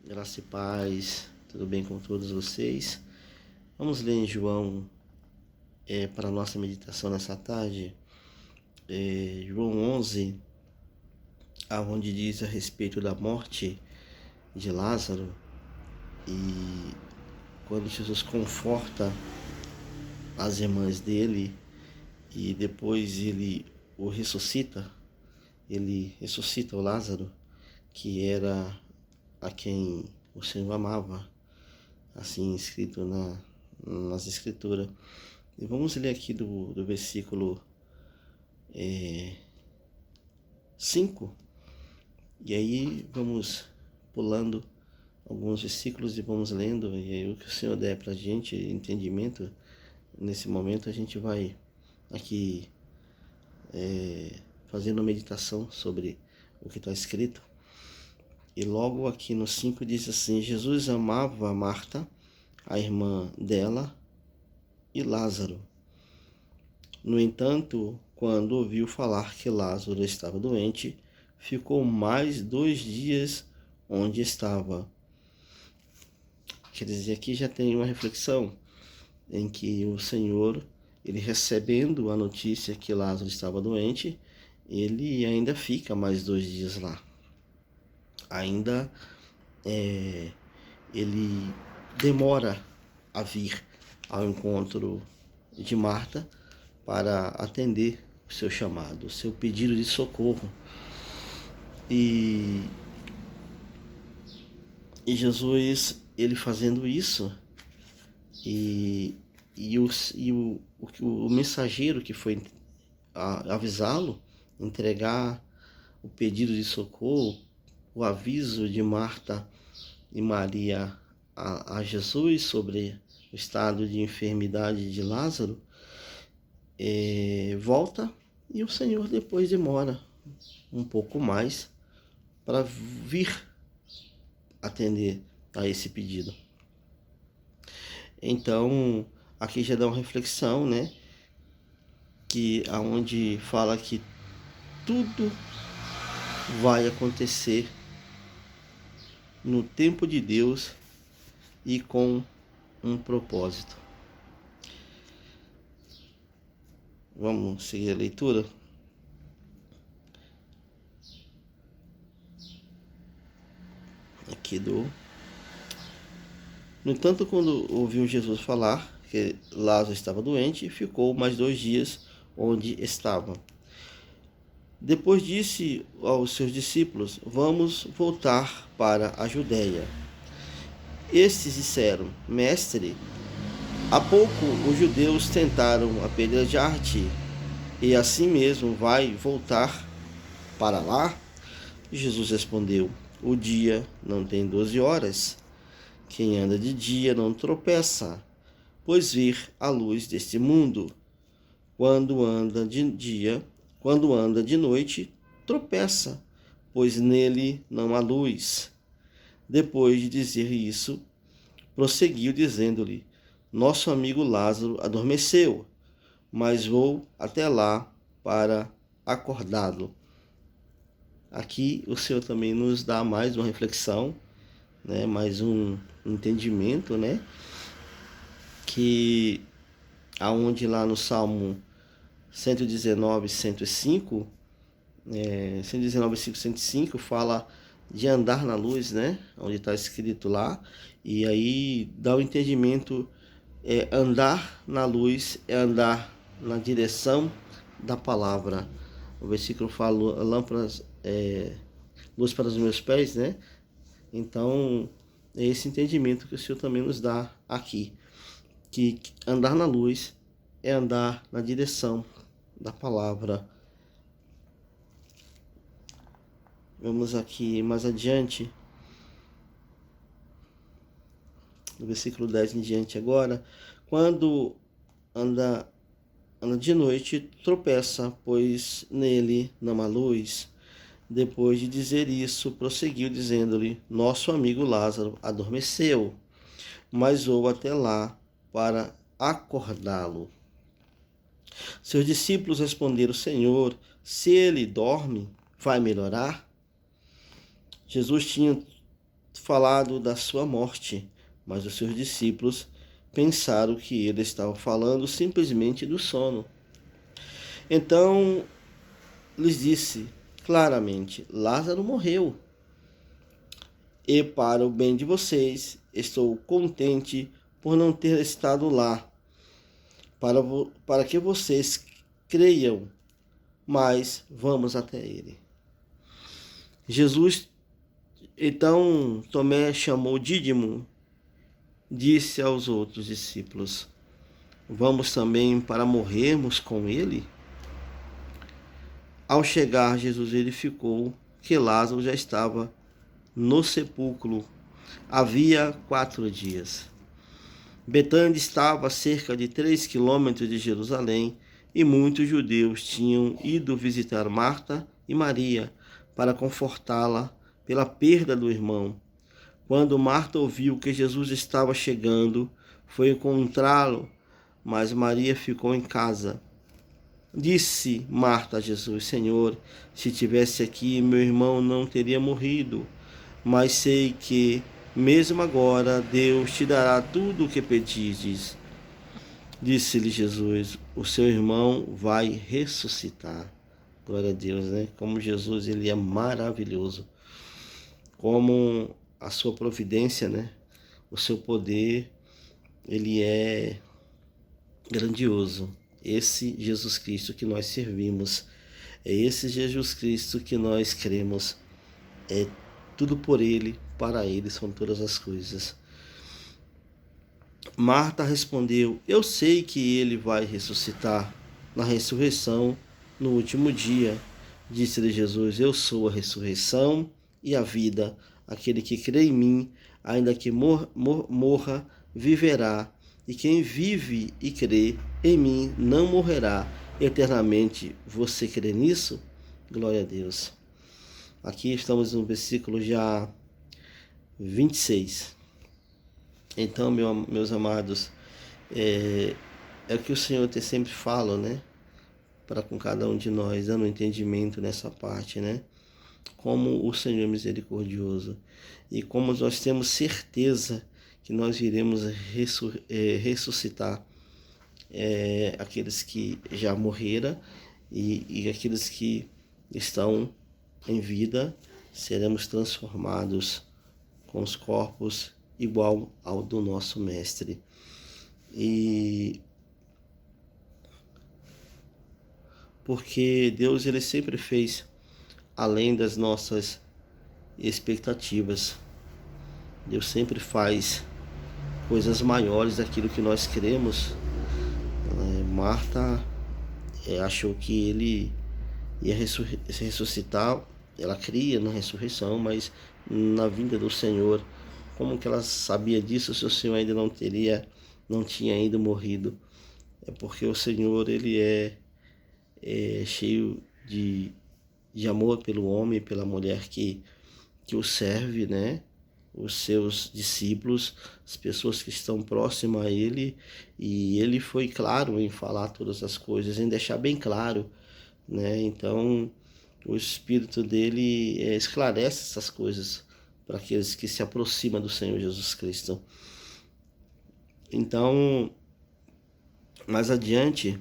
Graça e paz, tudo bem com todos vocês? Vamos ler em João para a nossa meditação nessa tarde, João 11, onde diz a respeito da morte de Lázaro, e quando Jesus conforta as irmãs dele e depois ele ressuscita o Lázaro, que era a quem o Senhor amava, assim escrito nas Escrituras. E vamos ler aqui do versículo 5, e aí vamos pulando alguns versículos e vamos lendo, e aí o que o Senhor der para a gente entendimento, nesse momento a gente vai aqui fazendo meditação sobre o que está escrito. E logo aqui no 5 diz assim: Jesus amava Marta, a irmã dela, e Lázaro. No entanto, quando ouviu falar que Lázaro estava doente, ficou mais 2 dias onde estava. Quer dizer, aqui já tem uma reflexão em que o Senhor, ele recebendo a notícia que Lázaro estava doente, ele ainda fica mais 2 dias lá. Ainda ele demora a vir ao encontro de Marta para atender o seu chamado, o seu pedido de socorro. E Jesus, ele fazendo isso, o mensageiro que foi avisá-lo, entregar o pedido de socorro, o aviso de Marta e Maria a Jesus sobre o estado de enfermidade de Lázaro, volta, e o Senhor depois demora um pouco mais para vir atender a esse pedido. Então, aqui já dá uma reflexão, né? Que aonde fala que tudo vai acontecer no tempo de Deus e com um propósito. Vamos seguir a leitura? Aqui No entanto, quando ouviu Jesus falar que Lázaro estava doente, ficou mais 2 dias onde estava. Depois disse aos seus discípulos: Vamos voltar para a Judéia. Estes disseram: Mestre, há pouco os judeus tentaram apedrejar-te, e assim mesmo vai voltar para lá? Jesus respondeu: O dia não tem 12 horas. Quem anda de dia não tropeça, pois vê a luz deste mundo. Quando anda de noite, tropeça, pois nele não há luz. Depois de dizer isso, prosseguiu dizendo-lhe: Nosso amigo Lázaro adormeceu, mas vou até lá para acordá-lo. Aqui o Senhor também nos dá mais uma reflexão, né, mais um entendimento, né, que aonde lá no Salmo 119, 105, 119, 105 fala de andar na luz, né, onde está escrito lá, e aí dá o entendimento, andar na luz é andar na direção da palavra. O versículo fala lâmpadas, luz para os meus pés, né? Então, é esse entendimento que o Senhor também nos dá aqui, que andar na luz é andar na direção da palavra. Vamos aqui mais adiante, no versículo 10 em diante agora. Quando anda de noite, tropeça, pois nele não há luz. Depois de dizer isso, prosseguiu dizendo-lhe: Nosso amigo Lázaro adormeceu, mas vou até lá para acordá-lo. Seus discípulos responderam: Senhor, se ele dorme, vai melhorar? Jesus tinha falado da sua morte, mas os seus discípulos pensaram que ele estava falando simplesmente do sono. Então lhes disse claramente: Lázaro morreu, e para o bem de vocês estou contente por não ter estado lá, para que vocês creiam, mas vamos até ele. Jesus, então Tomé chamou Dídimo, disse aos outros discípulos: Vamos também para morrermos com ele? Ao chegar, Jesus verificou que Lázaro já estava no sepulcro havia 4 dias. Betânia estava a cerca de 3 quilômetros de Jerusalém e muitos judeus tinham ido visitar Marta e Maria para confortá-la pela perda do irmão. Quando Marta ouviu que Jesus estava chegando, foi encontrá-lo, mas Maria ficou em casa. Disse Marta a Jesus: Senhor, se tivesse aqui, meu irmão não teria morrido. Mas sei que, mesmo agora, Deus te dará tudo o que pedires. Disse-lhe Jesus: O seu irmão vai ressuscitar. Glória a Deus, né? Como Jesus, ele é maravilhoso. Como a sua providência, né? O seu poder, ele é grandioso. Esse Jesus Cristo que nós servimos, é esse Jesus Cristo que nós cremos, é tudo por ele, para ele são todas as coisas. Marta respondeu: Eu sei que ele vai ressuscitar na ressurreição no último dia. Disse-lhe Jesus: Eu sou a ressurreição e a vida. Aquele que crê em mim, ainda que morra, viverá. E quem vive e crê em mim não morrerá eternamente. Você crê nisso? Glória a Deus. Aqui estamos no versículo já 26. Então, meus amados, é o que o Senhor sempre fala, né? Para com cada um de nós, dando entendimento nessa parte, né? Como o Senhor é misericordioso e como nós temos certeza que nós iremos ressuscitar aqueles que já morreram e aqueles que estão em vida, seremos transformados com os corpos igual ao do nosso Mestre. E porque Deus, ele sempre fez além das nossas expectativas. Deus sempre faz coisas maiores daquilo que nós queremos. Marta achou que ele ia ressuscitar. Ela cria na ressurreição, mas na vinda do Senhor, como que ela sabia disso se o Senhor ainda não tinha ainda morrido? É porque o Senhor, ele é cheio de amor pelo homem e pela mulher que o serve, né? Os seus discípulos, as pessoas que estão próximas a ele, e ele foi claro em falar todas as coisas, em deixar bem claro, né? Então, o Espírito dele esclarece essas coisas para aqueles que se aproximam do Senhor Jesus Cristo. Então, mais adiante,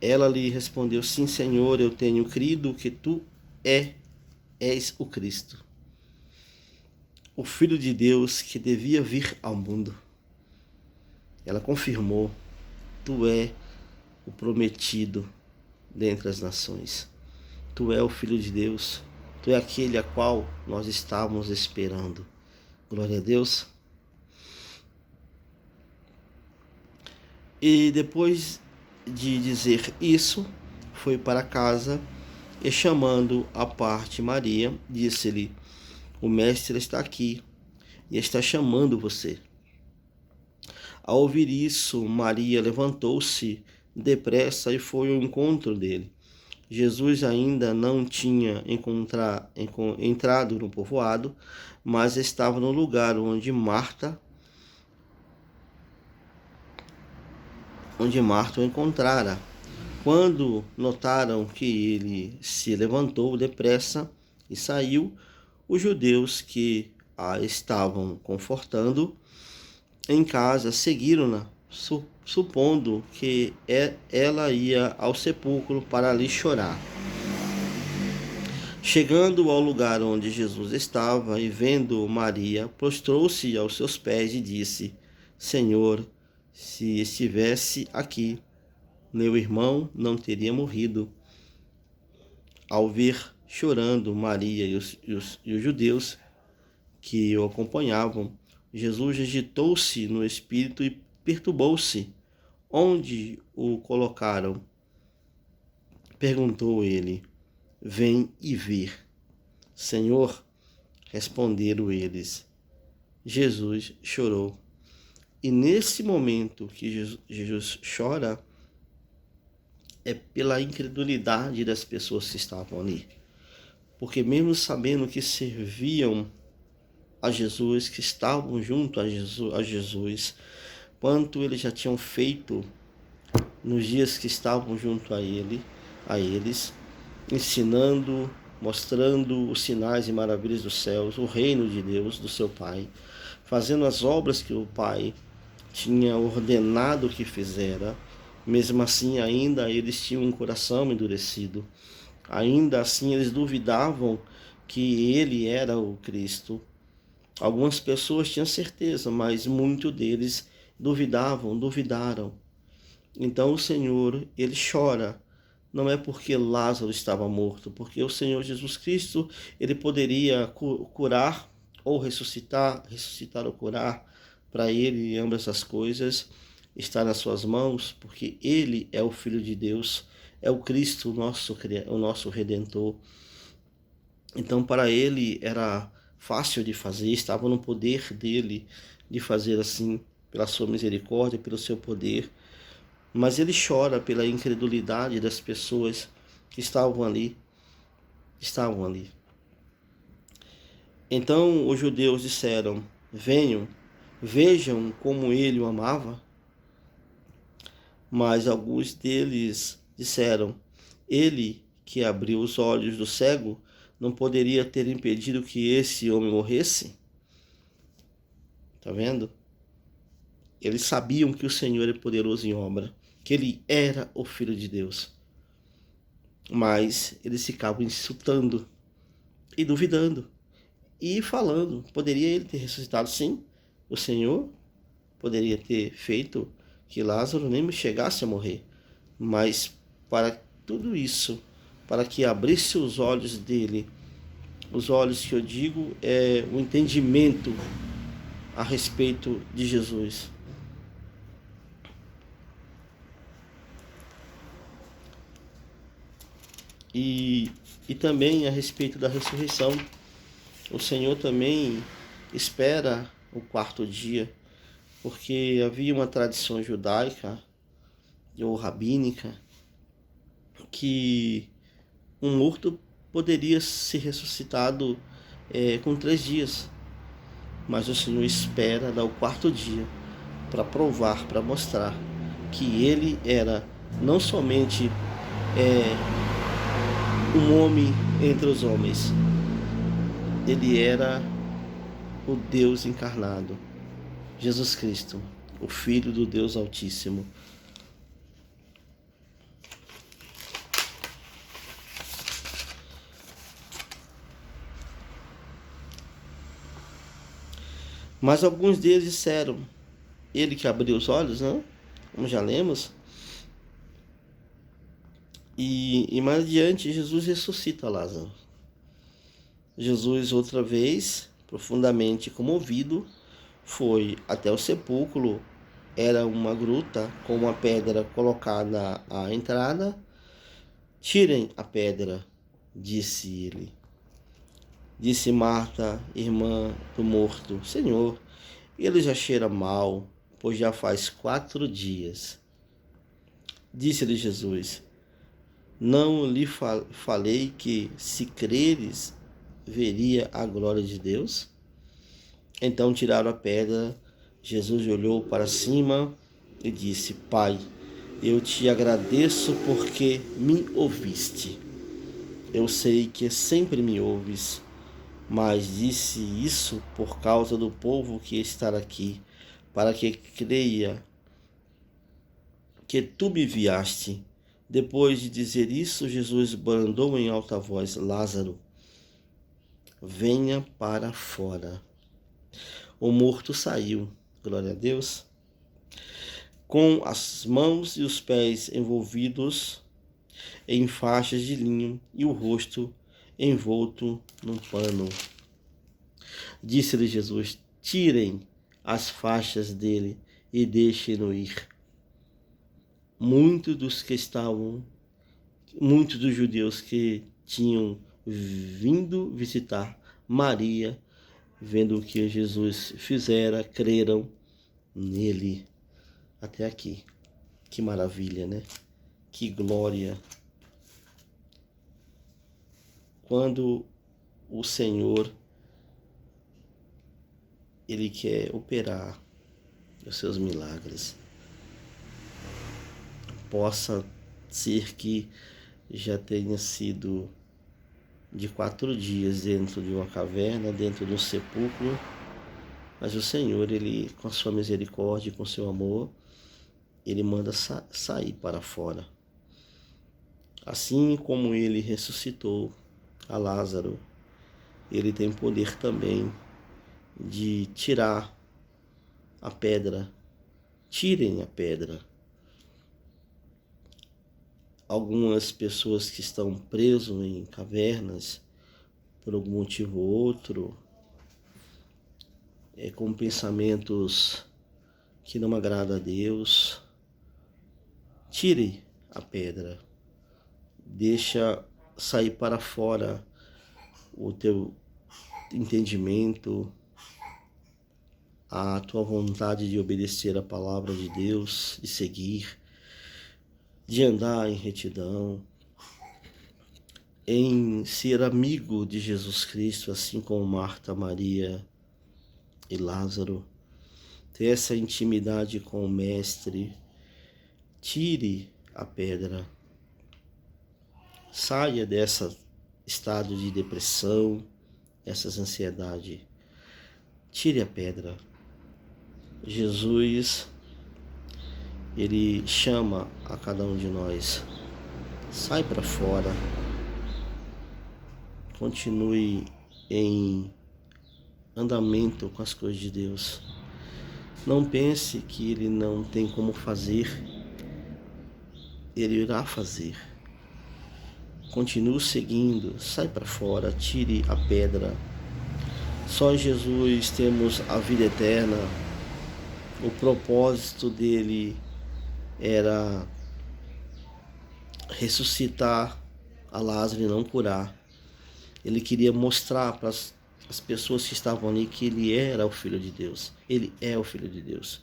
ela lhe respondeu: Sim, Senhor, eu tenho crido que tu és o Cristo, o Filho de Deus que devia vir ao mundo. Ela confirmou: Tu é o prometido dentre as nações. Tu é o Filho de Deus. Tu é aquele a qual nós estávamos esperando. Glória a Deus. E depois de dizer isso, foi para casa e, chamando à parte Maria, disse-lhe: O Mestre está aqui e está chamando você. Ao ouvir isso, Maria levantou-se depressa e foi ao encontro dele. Jesus ainda não tinha entrado no povoado, mas estava no lugar onde Marta o encontrara. Quando notaram que ele se levantou depressa e saiu, os judeus que a estavam confortando em casa, seguiram-na, supondo que ela ia ao sepulcro para ali chorar. Chegando ao lugar onde Jesus estava e vendo Maria, prostrou-se aos seus pés e disse: Senhor, se estivesse aqui, meu irmão não teria morrido. Ao ver chorando Maria e os judeus que o acompanhavam, Jesus agitou-se no espírito e perturbou-se. Onde o colocaram? Perguntou ele. Vem e vê. Senhor, responderam eles. Jesus chorou. E nesse momento que Jesus chora, é pela incredulidade das pessoas que estavam ali. Porque mesmo sabendo que serviam a Jesus, que estavam junto a Jesus, quanto eles já tinham feito nos dias que estavam junto a eles, ensinando, mostrando os sinais e maravilhas dos céus, o reino de Deus, do seu Pai, fazendo as obras que o Pai tinha ordenado que fizera. Mesmo assim, ainda eles tinham um coração endurecido. Ainda assim, eles duvidavam que ele era o Cristo. Algumas pessoas tinham certeza, mas muitos deles duvidaram. Então o Senhor, ele chora. Não é porque Lázaro estava morto, porque o Senhor Jesus Cristo, ele poderia curar ou ressuscitar ou curar. Para ele, ambas as coisas está nas suas mãos, porque ele é o Filho de Deus, é o Cristo, o nosso Redentor. Então, para ele era fácil de fazer, estava no poder dele de fazer assim, pela sua misericórdia, pelo seu poder. Mas ele chora pela incredulidade das pessoas que estavam ali. Então os judeus disseram: venham, vejam como ele o amava. Mas alguns deles disseram: ele que abriu os olhos do cego não poderia ter impedido que esse homem morresse? Tá vendo? Eles sabiam que o Senhor é poderoso em obra, que ele era o Filho de Deus. Mas eles ficavam insultando e duvidando e falando: poderia ele ter ressuscitado? Sim, o Senhor poderia ter feito que Lázaro nem chegasse a morrer. Mas para tudo isso, para que abrisse os olhos dele, os olhos que eu digo é o entendimento a respeito de Jesus. E também a respeito da ressurreição. O Senhor também espera o quarto dia, porque havia uma tradição judaica ou rabínica que um morto poderia ser ressuscitado com 3 dias. Mas o Senhor espera dar o quarto dia para provar, para mostrar que ele era não somente um homem entre os homens, ele era o Deus encarnado, Jesus Cristo, o Filho do Deus Altíssimo. Mas alguns deles disseram: ele que abriu os olhos, né? Como já lemos. E mais adiante, Jesus ressuscita Lázaro. Jesus, outra vez, profundamente comovido, foi até o sepulcro. Era uma gruta com uma pedra colocada à entrada. Tirem a pedra, disse ele. Disse Marta, irmã do morto: Senhor, ele já cheira mal, pois já faz 4 dias. Disse-lhe Jesus: não lhe falei que, se creres, veria a glória de Deus? Então tiraram a pedra. Jesus olhou para cima e disse: Pai, eu te agradeço porque me ouviste. Eu sei que sempre me ouves, mas disse isso por causa do povo que está aqui, para que creia que tu me enviaste. Depois de dizer isso, Jesus bradou em alta voz: Lázaro, venha para fora. O morto saiu, glória a Deus, com as mãos e os pés envolvidos em faixas de linho e o rosto envolto num pano. Disse-lhe Jesus: tirem as faixas dele e deixem-no ir. Muitos dos judeus que tinham vindo visitar Maria, vendo o que Jesus fizera, creram nele. Até aqui. Que maravilha, né? Que glória. Quando o Senhor, Ele quer operar os seus milagres, possa ser que já tenha sido de 4 dias dentro de uma caverna, dentro de um sepulcro, mas o Senhor, Ele, com a sua misericórdia, com seu amor, Ele manda sair para fora. Assim como Ele ressuscitou a Lázaro, Ele tem poder também de tirar a pedra. Tirem a pedra. Algumas pessoas que estão presas em cavernas, por algum motivo ou outro, com pensamentos que não agradam a Deus, tire a pedra. Deixa sair para fora o teu entendimento, a tua vontade de obedecer a palavra de Deus, de seguir, de andar em retidão, em ser amigo de Jesus Cristo, assim como Marta, Maria e Lázaro. Ter essa intimidade com o Mestre. Tire a pedra. Saia desse estado de depressão, essas ansiedades. Tire a pedra. Jesus, Ele chama a cada um de nós. Sai para fora. Continue em andamento com as coisas de Deus. Não pense que Ele não tem como fazer. Ele irá fazer. Continue seguindo. Sai para fora. Tire a pedra. Só em Jesus temos a vida eterna. O propósito dele era ressuscitar a Lázaro e não curar. Ele queria mostrar para as pessoas que estavam ali que ele era o Filho de Deus. Ele é o Filho de Deus.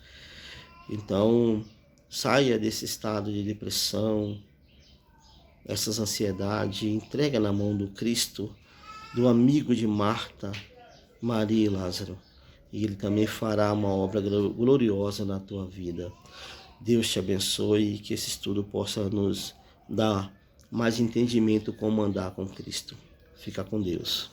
Então, saia desse estado de depressão, essas ansiedades, entrega na mão do Cristo, do amigo de Marta, Maria e Lázaro. E Ele também fará uma obra gloriosa na tua vida. Deus te abençoe e que esse estudo possa nos dar mais entendimento como andar com Cristo. Fica com Deus.